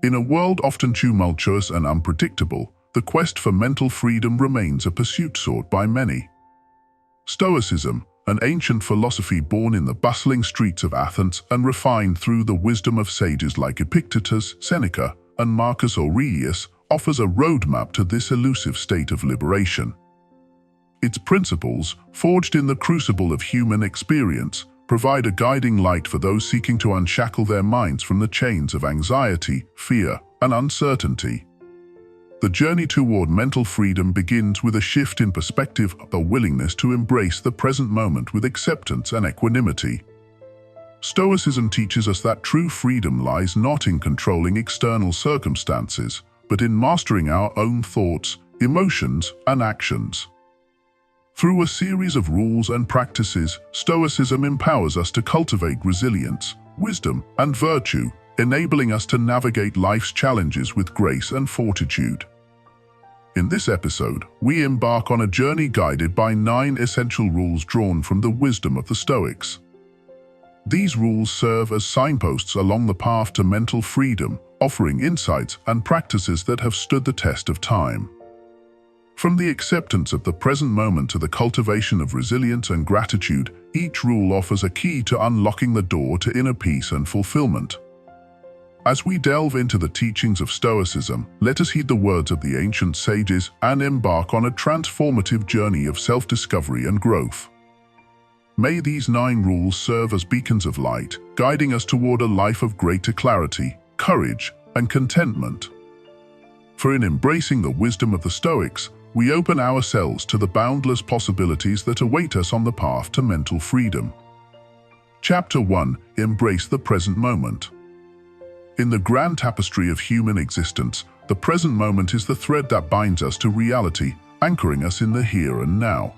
In a world often tumultuous and unpredictable, the quest for mental freedom remains a pursuit sought by many. Stoicism, an ancient philosophy born in the bustling streets of Athens and refined through the wisdom of sages like Epictetus, Seneca, and Marcus Aurelius, offers a roadmap to this elusive state of liberation. Its principles, forged in the crucible of human experience, provide a guiding light for those seeking to unshackle their minds from the chains of anxiety, fear, and uncertainty. The journey toward mental freedom begins with a shift in perspective, a willingness to embrace the present moment with acceptance and equanimity. Stoicism teaches us that true freedom lies not in controlling external circumstances, but in mastering our own thoughts, emotions, and actions. Through a series of rules and practices, Stoicism empowers us to cultivate resilience, wisdom, and virtue, enabling us to navigate life's challenges with grace and fortitude. In this episode, we embark on a journey guided by 9 essential rules drawn from the wisdom of the Stoics. These rules serve as signposts along the path to mental freedom, offering insights and practices that have stood the test of time. From the acceptance of the present moment to the cultivation of resilience and gratitude, each rule offers a key to unlocking the door to inner peace and fulfillment. As we delve into the teachings of Stoicism, let us heed the words of the ancient sages and embark on a transformative journey of self-discovery and growth. May these 9 rules serve as beacons of light, guiding us toward a life of greater clarity, courage, and contentment. For in embracing the wisdom of the Stoics, we open ourselves to the boundless possibilities that await us on the path to mental freedom. Chapter 1: Embrace the present moment. In the grand tapestry of human existence, the present moment is the thread that binds us to reality, anchoring us in the here and now.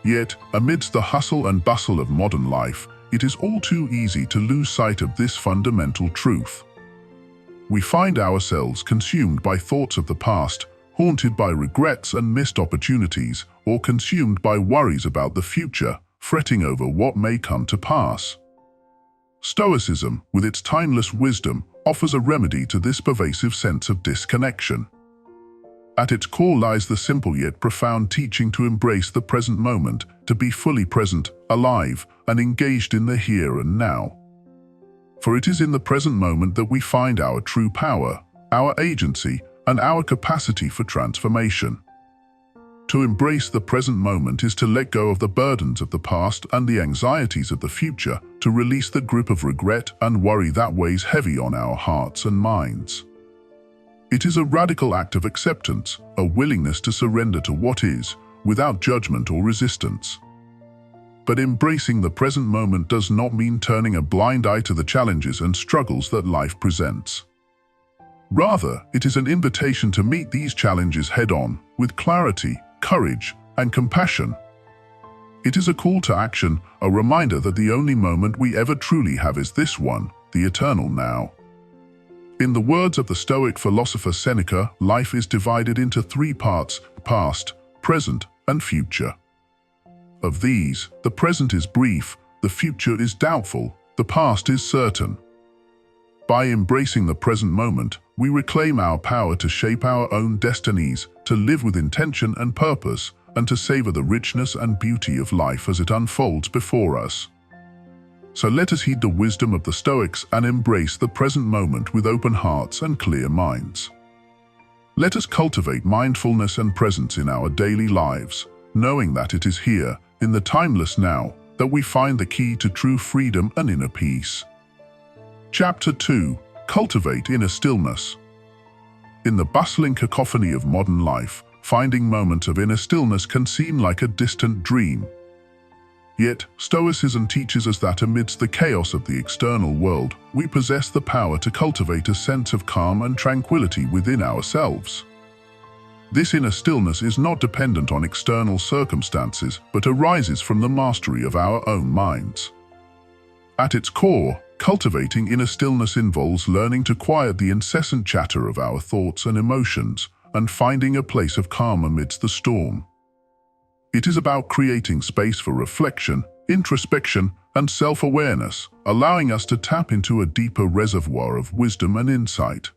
Yet, amidst the hustle and bustle of modern life, it is all too easy to lose sight of this fundamental truth. We find ourselves consumed by thoughts of the past, haunted by regrets and missed opportunities, or consumed by worries about the future, fretting over what may come to pass. Stoicism, with its timeless wisdom, offers a remedy to this pervasive sense of disconnection. At its core lies the simple yet profound teaching to embrace the present moment, to be fully present, alive, and engaged in the here and now. For it is in the present moment that we find our true power, our agency, and our capacity for transformation. To embrace the present moment is to let go of the burdens of the past and the anxieties of the future, to release the grip of regret and worry that weighs heavy on our hearts and minds. It is a radical act of acceptance, a willingness to surrender to what is, without judgment or resistance. But embracing the present moment does not mean turning a blind eye to the challenges and struggles that life presents. Rather, it is an invitation to meet these challenges head-on, with clarity, courage, and compassion. It is a call to action, a reminder that the only moment we ever truly have is this one, the eternal now. In the words of the Stoic philosopher Seneca, life is divided into 3 parts: past, present, and future. Of these, the present is brief, the future is doubtful, the past is certain. By embracing the present moment, we reclaim our power to shape our own destinies, to live with intention and purpose, and to savor the richness and beauty of life as it unfolds before us. So let us heed the wisdom of the Stoics and embrace the present moment with open hearts and clear minds. Let us cultivate mindfulness and presence in our daily lives, knowing that it is here, in the timeless now, that we find the key to true freedom and inner peace. Chapter 2: Cultivate inner stillness. In the bustling cacophony of modern life, finding moments of inner stillness can seem like a distant dream. Yet, Stoicism teaches us that amidst the chaos of the external world, we possess the power to cultivate a sense of calm and tranquility within ourselves. This inner stillness is not dependent on external circumstances, but arises from the mastery of our own minds. At its core, cultivating inner stillness involves learning to quiet the incessant chatter of our thoughts and emotions, and finding a place of calm amidst the storm. It is about creating space for reflection, introspection, and self-awareness, allowing us to tap into a deeper reservoir of wisdom and insight.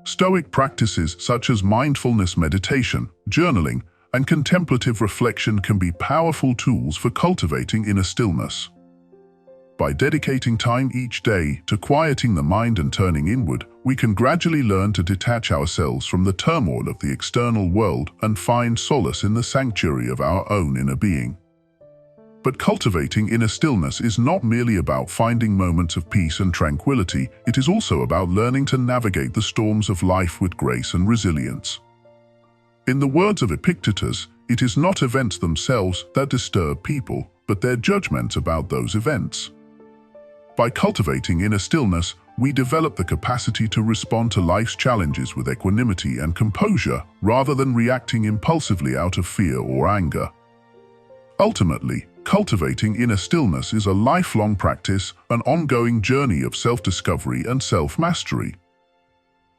Stoic practices such as mindfulness meditation, journaling, and contemplative reflection can be powerful tools for cultivating inner stillness. By dedicating time each day to quieting the mind and turning inward, we can gradually learn to detach ourselves from the turmoil of the external world and find solace in the sanctuary of our own inner being. But cultivating inner stillness is not merely about finding moments of peace and tranquility, it is also about learning to navigate the storms of life with grace and resilience. In the words of Epictetus, it is not events themselves that disturb people, but their judgments about those events. By cultivating inner stillness, we develop the capacity to respond to life's challenges with equanimity and composure rather than reacting impulsively out of fear or anger. Ultimately, cultivating inner stillness is a lifelong practice, an ongoing journey of self-discovery and self-mastery.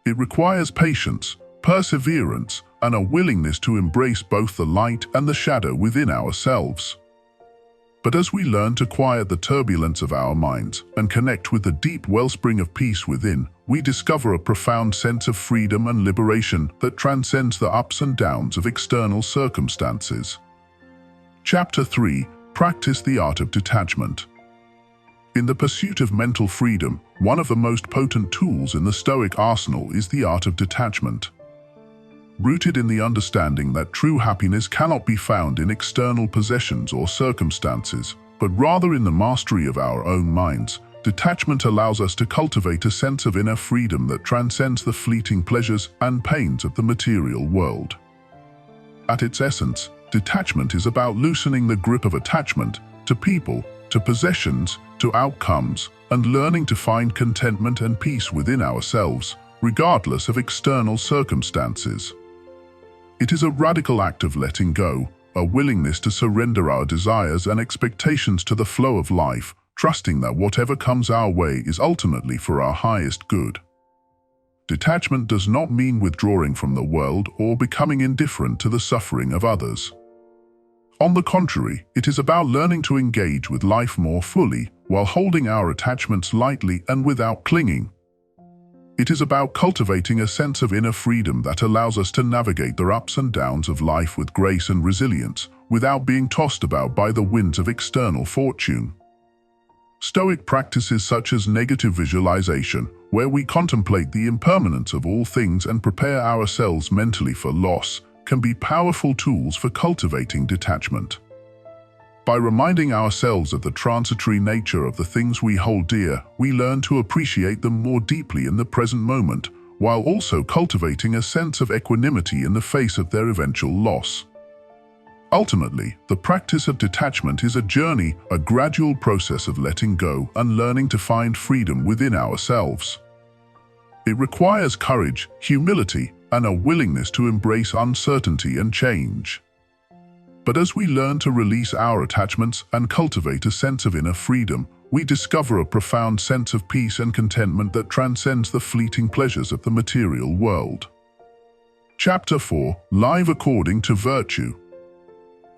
It requires patience, perseverance, and a willingness to embrace both the light and the shadow within ourselves. But as we learn to quiet the turbulence of our minds and connect with the deep wellspring of peace within, we discover a profound sense of freedom and liberation that transcends the ups and downs of external circumstances. Chapter 3. Practice the Art of Detachment. In the pursuit of mental freedom, one of the most potent tools in the Stoic arsenal is the art of detachment. Rooted in the understanding that true happiness cannot be found in external possessions or circumstances, but rather in the mastery of our own minds, detachment allows us to cultivate a sense of inner freedom that transcends the fleeting pleasures and pains of the material world. At its essence, detachment is about loosening the grip of attachment to people, to possessions, to outcomes, and learning to find contentment and peace within ourselves, regardless of external circumstances. It is a radical act of letting go, a willingness to surrender our desires and expectations to the flow of life, trusting that whatever comes our way is ultimately for our highest good. Detachment does not mean withdrawing from the world or becoming indifferent to the suffering of others. On the contrary, it is about learning to engage with life more fully while holding our attachments lightly and without clinging. It is about cultivating a sense of inner freedom that allows us to navigate the ups and downs of life with grace and resilience, without being tossed about by the winds of external fortune. Stoic practices such as negative visualization, where we contemplate the impermanence of all things and prepare ourselves mentally for loss, can be powerful tools for cultivating detachment. By reminding ourselves of the transitory nature of the things we hold dear, we learn to appreciate them more deeply in the present moment, while also cultivating a sense of equanimity in the face of their eventual loss. Ultimately, the practice of detachment is a journey, a gradual process of letting go and learning to find freedom within ourselves. It requires courage, humility, and a willingness to embrace uncertainty and change. But as we learn to release our attachments and cultivate a sense of inner freedom, we discover a profound sense of peace and contentment that transcends the fleeting pleasures of the material world. Chapter 4. Live according to virtue.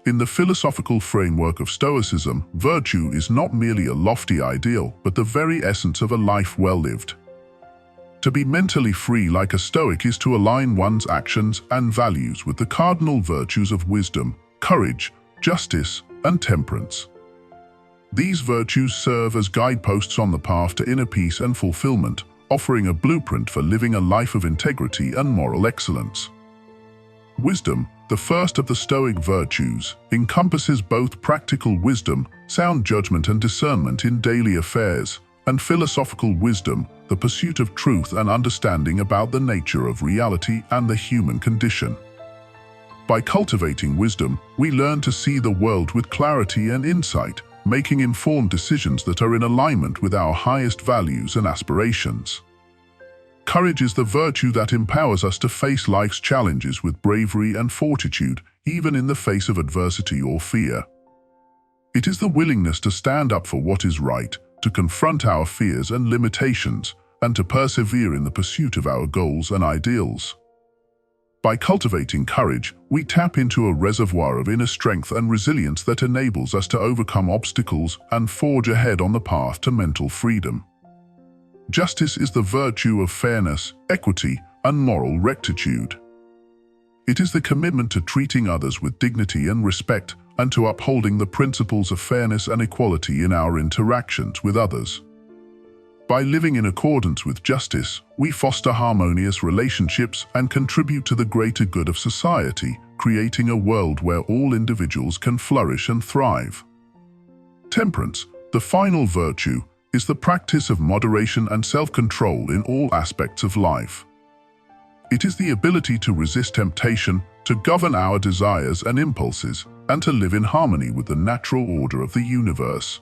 In the philosophical framework of Stoicism, virtue is not merely a lofty ideal, but the very essence of a life well lived. To be mentally free like a Stoic is to align one's actions and values with the cardinal virtues of wisdom, courage, justice, and temperance. These virtues serve as guideposts on the path to inner peace and fulfillment, offering a blueprint for living a life of integrity and moral excellence. Wisdom, the first of the Stoic virtues, encompasses both practical wisdom, sound judgment and discernment in daily affairs, and philosophical wisdom, the pursuit of truth and understanding about the nature of reality and the human condition. By cultivating wisdom, we learn to see the world with clarity and insight, making informed decisions that are in alignment with our highest values and aspirations. Courage is the virtue that empowers us to face life's challenges with bravery and fortitude, even in the face of adversity or fear. It is the willingness to stand up for what is right, to confront our fears and limitations, and to persevere in the pursuit of our goals and ideals. By cultivating courage, we tap into a reservoir of inner strength and resilience that enables us to overcome obstacles and forge ahead on the path to mental freedom. Justice is the virtue of fairness, equity, and moral rectitude. It is the commitment to treating others with dignity and respect, and to upholding the principles of fairness and equality in our interactions with others. By living in accordance with justice, we foster harmonious relationships and contribute to the greater good of society, creating a world where all individuals can flourish and thrive. Temperance, the final virtue, is the practice of moderation and self-control in all aspects of life. It is the ability to resist temptation, to govern our desires and impulses, and to live in harmony with the natural order of the universe.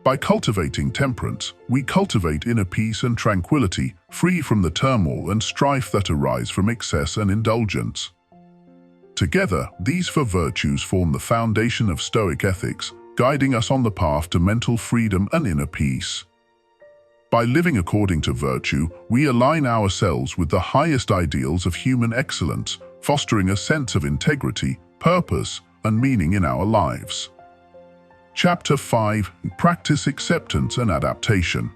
By cultivating temperance, we cultivate inner peace and tranquility, free from the turmoil and strife that arise from excess and indulgence. Together, these four virtues form the foundation of Stoic ethics, guiding us on the path to mental freedom and inner peace. By living according to virtue, we align ourselves with the highest ideals of human excellence, fostering a sense of integrity, purpose, and meaning in our lives. Chapter 5. Practice Acceptance and Adaptation.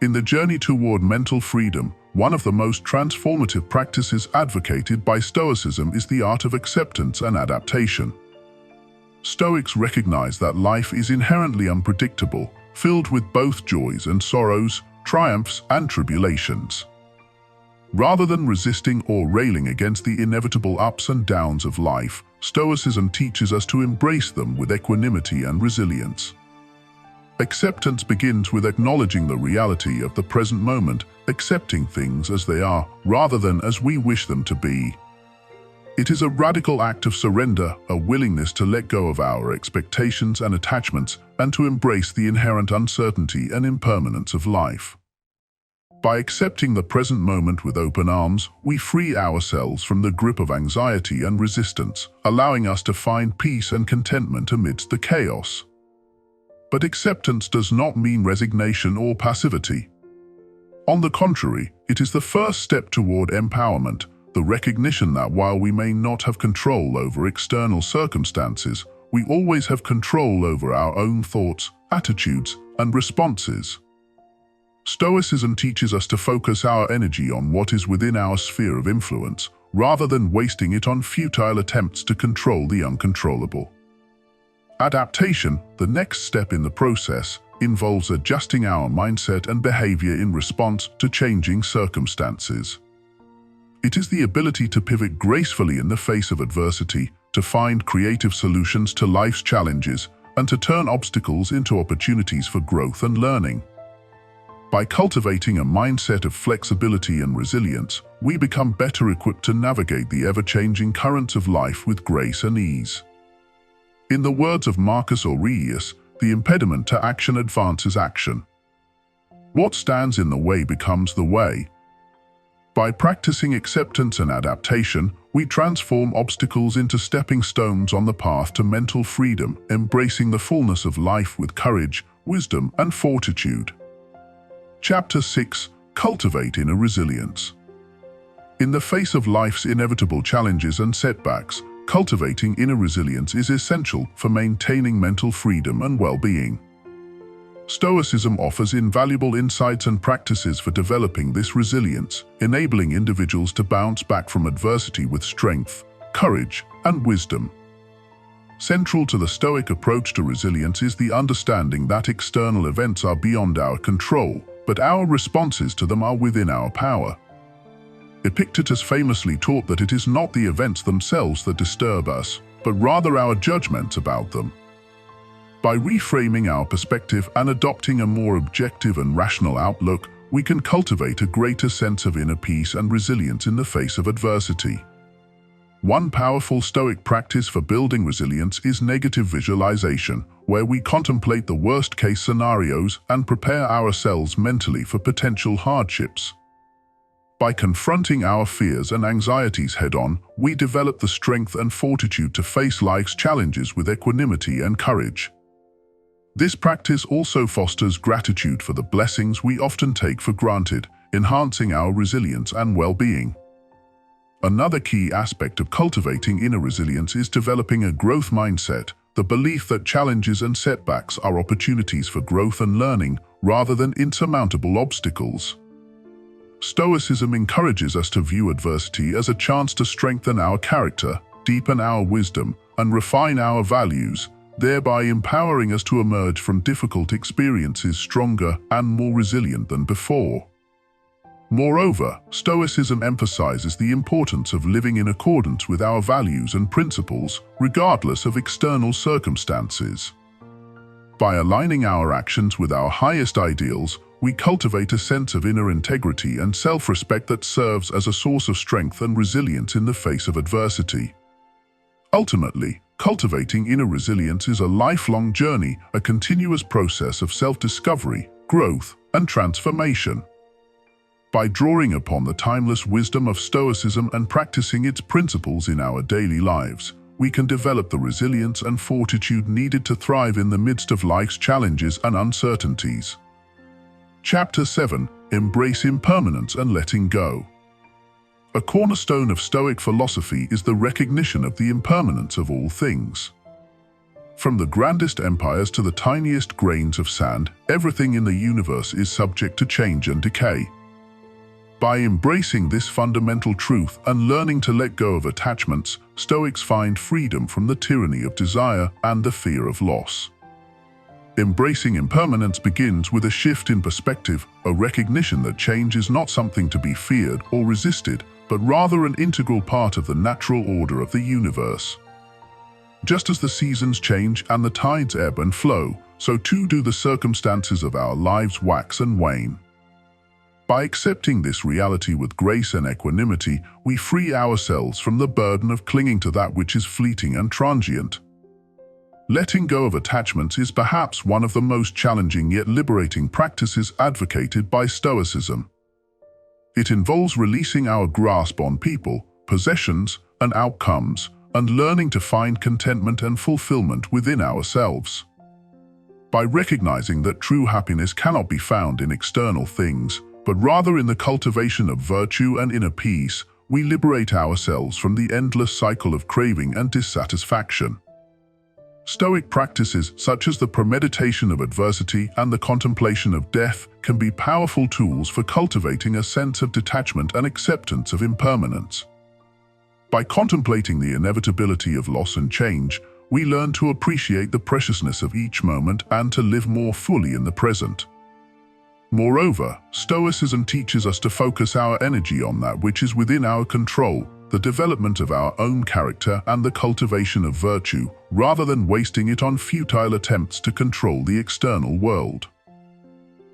In the journey toward mental freedom, one of the most transformative practices advocated by Stoicism is the art of acceptance and adaptation. Stoics recognize that life is inherently unpredictable, filled with both joys and sorrows, triumphs and tribulations. Rather than resisting or railing against the inevitable ups and downs of life, Stoicism teaches us to embrace them with equanimity and resilience. Acceptance begins with acknowledging the reality of the present moment, accepting things as they are, rather than as we wish them to be. It is a radical act of surrender, a willingness to let go of our expectations and attachments, and to embrace the inherent uncertainty and impermanence of life. By accepting the present moment with open arms, we free ourselves from the grip of anxiety and resistance, allowing us to find peace and contentment amidst the chaos. But acceptance does not mean resignation or passivity. On the contrary, it is the first step toward empowerment, the recognition that while we may not have control over external circumstances, we always have control over our own thoughts, attitudes, and responses. Stoicism teaches us to focus our energy on what is within our sphere of influence, rather than wasting it on futile attempts to control the uncontrollable. Adaptation, the next step in the process, involves adjusting our mindset and behavior in response to changing circumstances. It is the ability to pivot gracefully in the face of adversity, to find creative solutions to life's challenges, and to turn obstacles into opportunities for growth and learning. By cultivating a mindset of flexibility and resilience, we become better equipped to navigate the ever-changing currents of life with grace and ease. In the words of Marcus Aurelius, the impediment to action advances action. What stands in the way becomes the way. By practicing acceptance and adaptation, we transform obstacles into stepping stones on the path to mental freedom, embracing the fullness of life with courage, wisdom, and fortitude. Chapter 6. Cultivate Inner Resilience. In the face of life's inevitable challenges and setbacks, cultivating inner resilience is essential for maintaining mental freedom and well-being. Stoicism offers invaluable insights and practices for developing this resilience, enabling individuals to bounce back from adversity with strength, courage, and wisdom. Central to the Stoic approach to resilience is the understanding that external events are beyond our control, but our responses to them are within our power. Epictetus famously taught that it is not the events themselves that disturb us, but rather our judgments about them. By reframing our perspective and adopting a more objective and rational outlook, we can cultivate a greater sense of inner peace and resilience in the face of adversity. One powerful Stoic practice for building resilience is negative visualization, where we contemplate the worst-case scenarios and prepare ourselves mentally for potential hardships. By confronting our fears and anxieties head-on, we develop the strength and fortitude to face life's challenges with equanimity and courage. This practice also fosters gratitude for the blessings we often take for granted, enhancing our resilience and well-being. Another key aspect of cultivating inner resilience is developing a growth mindset, the belief that challenges and setbacks are opportunities for growth and learning rather than insurmountable obstacles. Stoicism encourages us to view adversity as a chance to strengthen our character, deepen our wisdom, and refine our values, thereby empowering us to emerge from difficult experiences stronger and more resilient than before. Moreover, Stoicism emphasizes the importance of living in accordance with our values and principles, regardless of external circumstances. By aligning our actions with our highest ideals, we cultivate a sense of inner integrity and self-respect that serves as a source of strength and resilience in the face of adversity. Ultimately, cultivating inner resilience is a lifelong journey, a continuous process of self-discovery, growth, and transformation. By drawing upon the timeless wisdom of Stoicism and practicing its principles in our daily lives, we can develop the resilience and fortitude needed to thrive in the midst of life's challenges and uncertainties. Chapter 7. Embrace Impermanence and Letting Go. A cornerstone of Stoic philosophy is the recognition of the impermanence of all things. From the grandest empires to the tiniest grains of sand, everything in the universe is subject to change and decay. By embracing this fundamental truth and learning to let go of attachments, Stoics find freedom from the tyranny of desire and the fear of loss. Embracing impermanence begins with a shift in perspective, a recognition that change is not something to be feared or resisted, but rather an integral part of the natural order of the universe. Just as the seasons change and the tides ebb and flow, so too do the circumstances of our lives wax and wane. By accepting this reality with grace and equanimity, we free ourselves from the burden of clinging to that which is fleeting and transient. Letting go of attachments is perhaps one of the most challenging yet liberating practices advocated by Stoicism. It involves releasing our grasp on people, possessions, and outcomes, and learning to find contentment and fulfillment within ourselves. By recognizing that true happiness cannot be found in external things, but rather in the cultivation of virtue and inner peace, we liberate ourselves from the endless cycle of craving and dissatisfaction. Stoic practices such as the premeditation of adversity and the contemplation of death can be powerful tools for cultivating a sense of detachment and acceptance of impermanence. By contemplating the inevitability of loss and change, we learn to appreciate the preciousness of each moment and to live more fully in the present. Moreover, Stoicism teaches us to focus our energy on that which is within our control, the development of our own character and the cultivation of virtue, rather than wasting it on futile attempts to control the external world.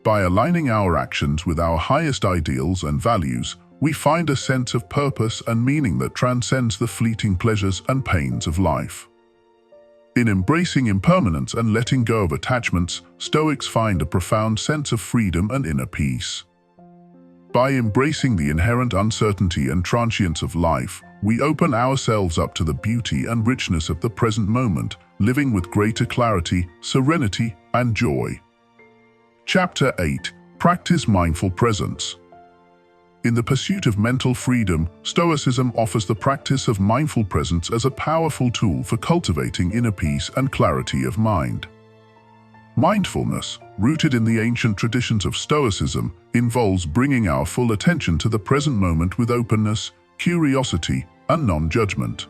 By aligning our actions with our highest ideals and values, we find a sense of purpose and meaning that transcends the fleeting pleasures and pains of life. In embracing impermanence and letting go of attachments, Stoics find a profound sense of freedom and inner peace. By embracing the inherent uncertainty and transience of life, we open ourselves up to the beauty and richness of the present moment, living with greater clarity, serenity, and joy. Chapter 8. Practice Mindful Presence. In the pursuit of mental freedom, Stoicism offers the practice of mindful presence as a powerful tool for cultivating inner peace and clarity of mind. Mindfulness, rooted in the ancient traditions of Stoicism, involves bringing our full attention to the present moment with openness, curiosity, and non-judgment.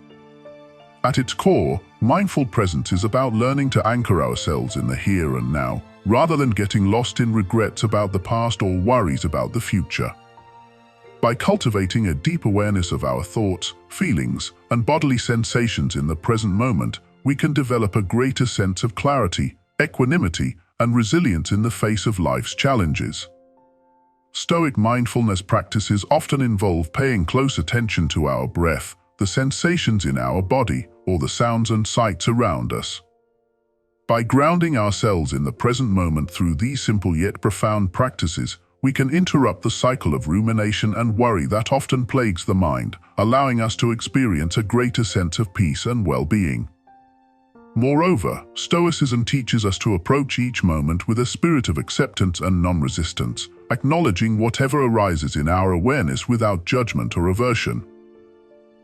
At its core, mindful presence is about learning to anchor ourselves in the here and now, rather than getting lost in regrets about the past or worries about the future. By cultivating a deep awareness of our thoughts, feelings, and bodily sensations in the present moment, we can develop a greater sense of clarity, equanimity, and resilience in the face of life's challenges. Stoic mindfulness practices often involve paying close attention to our breath, the sensations in our body, or the sounds and sights around us. By grounding ourselves in the present moment through these simple yet profound practices, we can interrupt the cycle of rumination and worry that often plagues the mind, allowing us to experience a greater sense of peace and well-being. Moreover, Stoicism teaches us to approach each moment with a spirit of acceptance and non-resistance, acknowledging whatever arises in our awareness without judgment or aversion.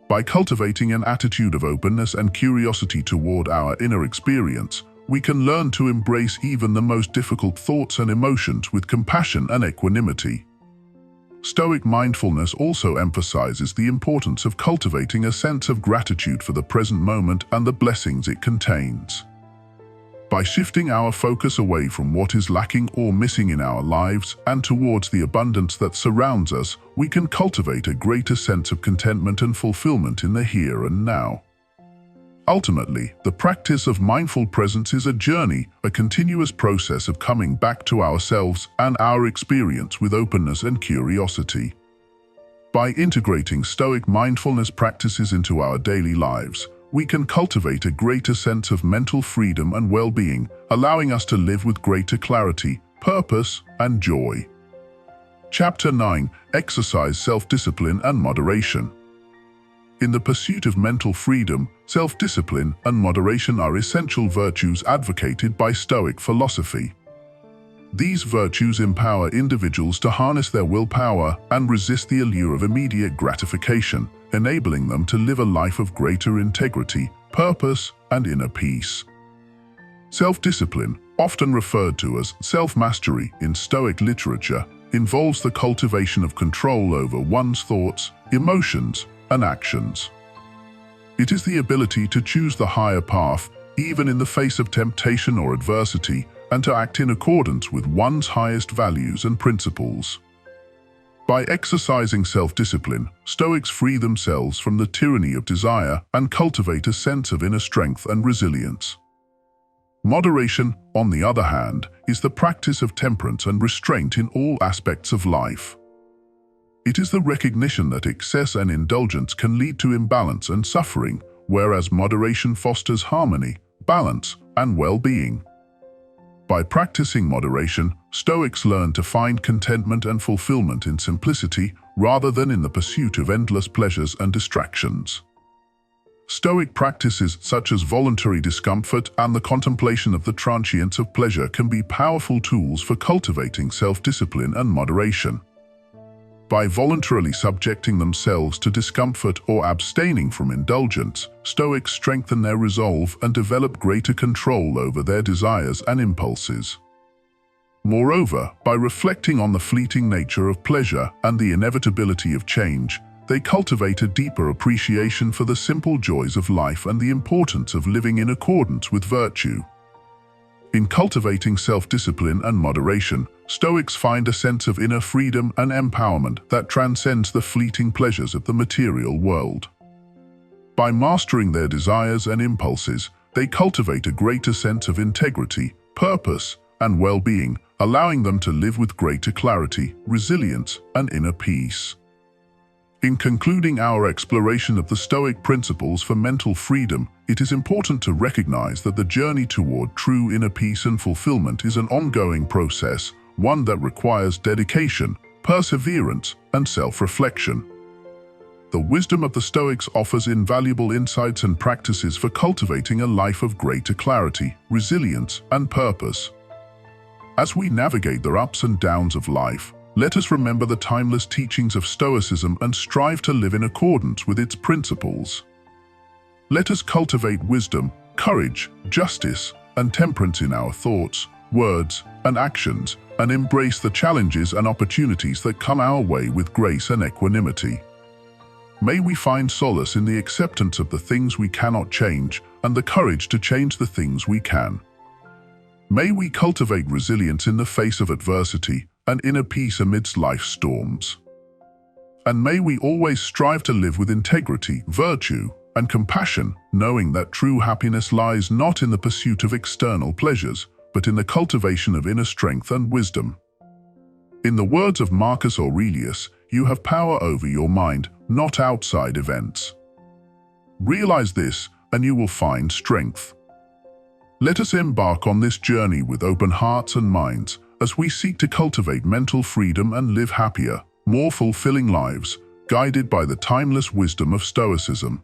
By cultivating an attitude of openness and curiosity toward our inner experience, we can learn to embrace even the most difficult thoughts and emotions with compassion and equanimity. Stoic mindfulness also emphasizes the importance of cultivating a sense of gratitude for the present moment and the blessings it contains. By shifting our focus away from what is lacking or missing in our lives and towards the abundance that surrounds us, we can cultivate a greater sense of contentment and fulfillment in the here and now. Ultimately, the practice of mindful presence is a journey, a continuous process of coming back to ourselves and our experience with openness and curiosity. By integrating Stoic mindfulness practices into our daily lives, we can cultivate a greater sense of mental freedom and well-being, allowing us to live with greater clarity, purpose, and joy. Chapter 9. Exercise self-discipline and moderation. In the pursuit of mental freedom, self-discipline and moderation are essential virtues advocated by Stoic philosophy. These virtues empower individuals to harness their willpower and resist the allure of immediate gratification, enabling them to live a life of greater integrity, purpose, and inner peace. Self-discipline, often referred to as self-mastery in Stoic literature, involves the cultivation of control over one's thoughts, emotions, and actions. It is the ability to choose the higher path, even in the face of temptation or adversity, and to act in accordance with one's highest values and principles. By exercising self-discipline, Stoics free themselves from the tyranny of desire and cultivate a sense of inner strength and resilience. Moderation, on the other hand, is the practice of temperance and restraint in all aspects of life. It is the recognition that excess and indulgence can lead to imbalance and suffering, whereas moderation fosters harmony, balance, and well-being. By practicing moderation, Stoics learn to find contentment and fulfillment in simplicity rather than in the pursuit of endless pleasures and distractions. Stoic practices such as voluntary discomfort and the contemplation of the transience of pleasure can be powerful tools for cultivating self-discipline and moderation. By voluntarily subjecting themselves to discomfort or abstaining from indulgence, Stoics strengthen their resolve and develop greater control over their desires and impulses. Moreover, by reflecting on the fleeting nature of pleasure and the inevitability of change, they cultivate a deeper appreciation for the simple joys of life and the importance of living in accordance with virtue. In cultivating self-discipline and moderation, Stoics find a sense of inner freedom and empowerment that transcends the fleeting pleasures of the material world. By mastering their desires and impulses, they cultivate a greater sense of integrity, purpose, and well-being, allowing them to live with greater clarity, resilience, and inner peace. In concluding our exploration of the Stoic principles for mental freedom, it is important to recognize that the journey toward true inner peace and fulfillment is an ongoing process, one that requires dedication, perseverance, and self-reflection. The wisdom of the Stoics offers invaluable insights and practices for cultivating a life of greater clarity, resilience, and purpose. As we navigate the ups and downs of life, let us remember the timeless teachings of Stoicism and strive to live in accordance with its principles. Let us cultivate wisdom, courage, justice, and temperance in our thoughts, words, and actions, and embrace the challenges and opportunities that come our way with grace and equanimity. May we find solace in the acceptance of the things we cannot change and the courage to change the things we can. May we cultivate resilience in the face of adversity and inner peace amidst life's storms. And may we always strive to live with integrity, virtue, and compassion, knowing that true happiness lies not in the pursuit of external pleasures, but in the cultivation of inner strength and wisdom. In the words of Marcus Aurelius, you have power over your mind, not outside events. Realize this, and you will find strength. Let us embark on this journey with open hearts and minds, as we seek to cultivate mental freedom and live happier, more fulfilling lives, guided by the timeless wisdom of Stoicism.